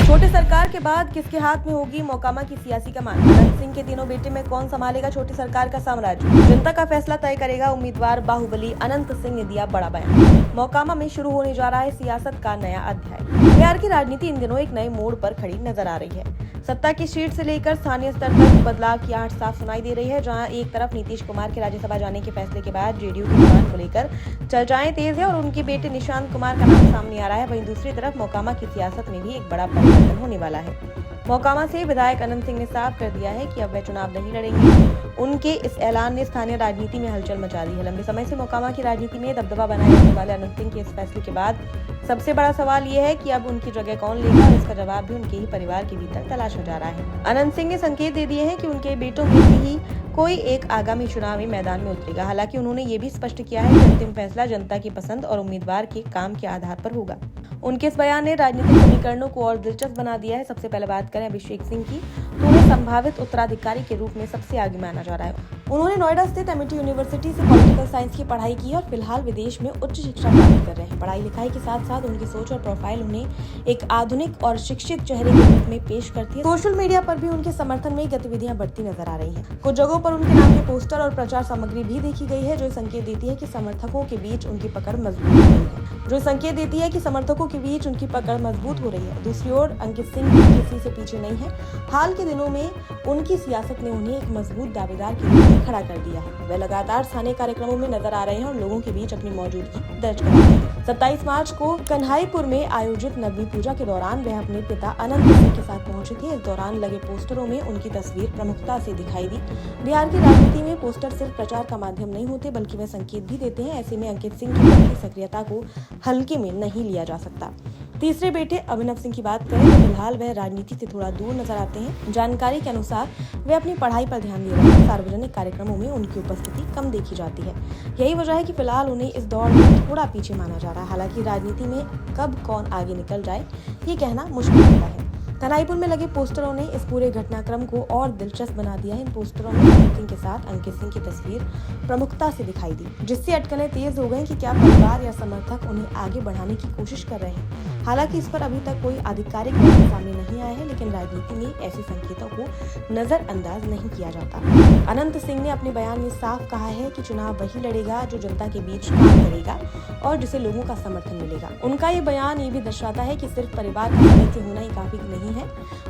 छोटी सरकार के बाद किसके हाथ में होगी मोकामा की सियासी कमान? अनंत सिंह के तीनों बेटे में कौन संभालेगा छोटी सरकार का साम्राज्य? जनता का फैसला तय करेगा उम्मीदवार बाहुबली अनंत सिंह ने दिया बड़ा बयान। मोकामा में शुरू होने जा रहा है सियासत का नया अध्याय। बिहार की राजनीति इन दिनों एक नए मोड़ पर खड़ी नजर आ रही है। सत्ता की सीट से लेकर स्थानीय स्तर तक बदलाव की आहट साफ सुनाई दे रही है। जहां एक तरफ नीतीश कुमार के राज्यसभा जाने के फैसले के बाद जेडीयू की कमान को लेकर चर्चाएं तेज है और उनके बेटे निशांत कुमार का नाम सामने आ रहा है। वहीं दूसरी तरफ मोकामा की सियासत में भी एक बड़ा परिवर्तन होने वाला है। मोकामा से विधायक अनंत सिंह ने साफ कर दिया है कि अब वे चुनाव नहीं लड़ेंगे। उनके इस ऐलान ने स्थानीय राजनीति में हलचल मचा दी है। लंबे समय से मोकामा की राजनीति में दबदबा बनाए रखने वाले अनंत सिंह के इस फैसले के बाद सबसे बड़ा सवाल ये है कि अब उनकी जगह कौन लेगा और इसका जवाब भी उनके ही परिवार के भीतर तलाशा जा रहा है। अनंत सिंह ने संकेत दे दिए हैं कि उनके बेटों में से ही कोई एक आगामी चुनावी मैदान में उतरेगा। हालांकि उन्होंने ये भी स्पष्ट किया है कि अंतिम फैसला जनता की पसंद और उम्मीदवार के काम के आधार पर होगा। उनके इस बयान ने राजनीतिक समीकरणों को और दिलचस्प बना दिया है। सबसे पहले बात करें अभिषेक सिंह की, तो उन्हें संभावित उत्तराधिकारी के रूप में सबसे आगे माना जा रहा है। उन्होंने नोएडा स्थित एमिटी यूनिवर्सिटी से पॉलिटिकल साइंस की पढ़ाई की और फिलहाल विदेश में उच्च शिक्षा प्राप्त कर रहे हैं। पढ़ाई लिखाई के साथ साथ उनकी सोच और प्रोफाइल उन्हें एक आधुनिक और शिक्षित चेहरे के रूप में पेश करती है। सोशल मीडिया पर भी उनके समर्थन में गतिविधियां बढ़ती नजर आ रही हैं। कुछ जगहों पर उनके नाम के पोस्टर और प्रचार सामग्री भी देखी गई है, जो संकेत देती है कि समर्थकों के बीच उनकी पकड़ मजबूत हो रही है। दूसरी ओर अंकित सिंह भी किसी से पीछे नहीं है। हाल के दिनों में उनकी सियासत ने उन्हें एक मजबूत दावेदार के रूप में खड़ा कर दिया है। वे लगातार स्थानीय कार्यक्रमों में नजर आ रहे हैं और लोगों के बीच अपनी मौजूदगी दर्ज करा रहे हैं। 27 मार्च को कन्हाईपुर में आयोजित नवमी पूजा के दौरान वे अपने पिता अनंत सिंह के साथ पहुंचे थे। इस दौरान लगे पोस्टरों में उनकी तस्वीर प्रमुखता से दिखाई दी। बिहार की राजनीति में पोस्टर सिर्फ प्रचार का माध्यम नहीं होते, बल्कि वे संकेत भी देते हैं। ऐसे में अंकित सिंह की बढ़ती सक्रियता को हल्के में नहीं लिया जा सकता। तीसरे बेटे अभिनव सिंह की बात करें तो फिलहाल वह राजनीति से थोड़ा दूर नजर आते हैं। जानकारी के अनुसार वे अपनी पढ़ाई पर ध्यान दे रहे हैं। सार्वजनिक कार्यक्रमों में उनकी उपस्थिति कम देखी जाती है। यही वजह है कि फिलहाल उन्हें इस दौर में थोड़ा पीछे माना जा रहा है। हालांकि राजनीति में कब कौन आगे निकल जाए ये कहना मुश्किल होता है। कन्हाईपुर में लगे पोस्टरों ने इस पूरे घटनाक्रम को और दिलचस्प बना दिया है। इन पोस्टरों में अनंत सिंह के साथ अंकित सिंह की तस्वीर प्रमुखता से दिखाई दी, जिससे अटकलें तेज हो गई कि क्या परिवार या समर्थक उन्हें आगे बढ़ाने की कोशिश कर रहे हैं। हालांकि इस पर अभी तक कोई आधिकारिक बयान सामने नहीं आया है, लेकिन राजनीति में ऐसे संकेतों को नजरअंदाज नहीं किया जाता। अनंत सिंह ने अपने बयान में साफ कहा है कि चुनाव वही लड़ेगा जो जनता के बीच काम करेगा और जिसे लोगों का समर्थन मिलेगा। उनका ये बयान ये भी दर्शाता है कि सिर्फ परिवार का सदस्य होना ही काफी नहीं है,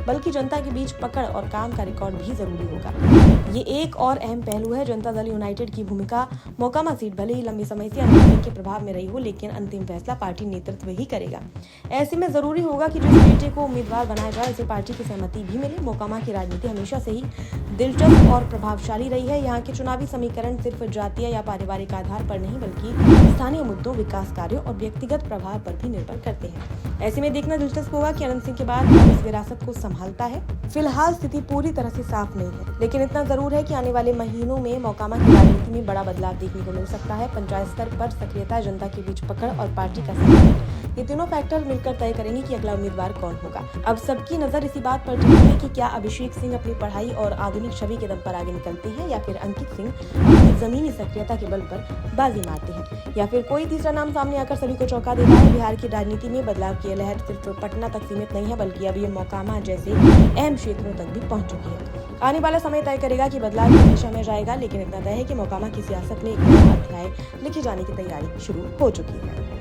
बल्कि जनता के बीच पकड़ और काम का रिकॉर्ड भी जरूरी होगा। ये एक और अहम पहलू है। जनता दल यूनाइटेड की भूमिका मोकामा सीट भले ही लंबे समय से अनंत सिंह के प्रभाव में रही हो, लेकिन अंतिम फैसला पार्टी नेतृत्व ही करेगा। ऐसे में जरूरी होगा कि जिस बेटे को उम्मीदवार बनाया जाए उसे पार्टी की सहमति भी मिले। मोकामा की राजनीति हमेशा से ही दिलचस्प और प्रभावशाली रही है। यहाँ के चुनावी समीकरण सिर्फ जातीय या पारिवारिक आधार पर नहीं, बल्कि स्थानीय मुद्दों, विकास कार्यों और व्यक्तिगत प्रभाव पर भी निर्भर करते हैं। ऐसे में देखना दिलचस्प होगा कि अनंत सिंह के बाद इस विरासत को संभालता है। फिलहाल स्थिति पूरी तरह से साफ नहीं है, लेकिन इतना जरूर है कि आने वाले महीनों में मोकामा की राजनीति में बड़ा बदलाव देखने को मिल सकता है। पंचायत स्तर पर सक्रियता, जनता के बीच पकड़ और पार्टी का समर्थन, ये तीनों फैक्टर मिलकर तय करेंगे कि अगला उम्मीदवार कौन होगा। अब सबकी नजर इसी बात पर टिकी है कि क्या अभिषेक सिंह अपनी पढ़ाई और आधुनिक छवि के दम पर आगे निकलते हैं, या फिर अंकित सिंह अपनी जमीनी सक्रियता के बल पर बाजी मारते हैं, या फिर कोई तीसरा नाम सामने आकर सभी को चौंका देता है। बिहार की राजनीति में बदलाव की लहर सिर्फ पटना तक सीमित नहीं है, बल्कि अब ये मोकामा जैसे अहम क्षेत्रों तक भी पहुंच चुकी है। आने वाला समय तय करेगा कि बदलाव किस दिशा में जाएगा, लेकिन इतना तय है कि मोकामा की सियासत में एक नया अध्याय लिखे जाने की तैयारी शुरू हो चुकी है।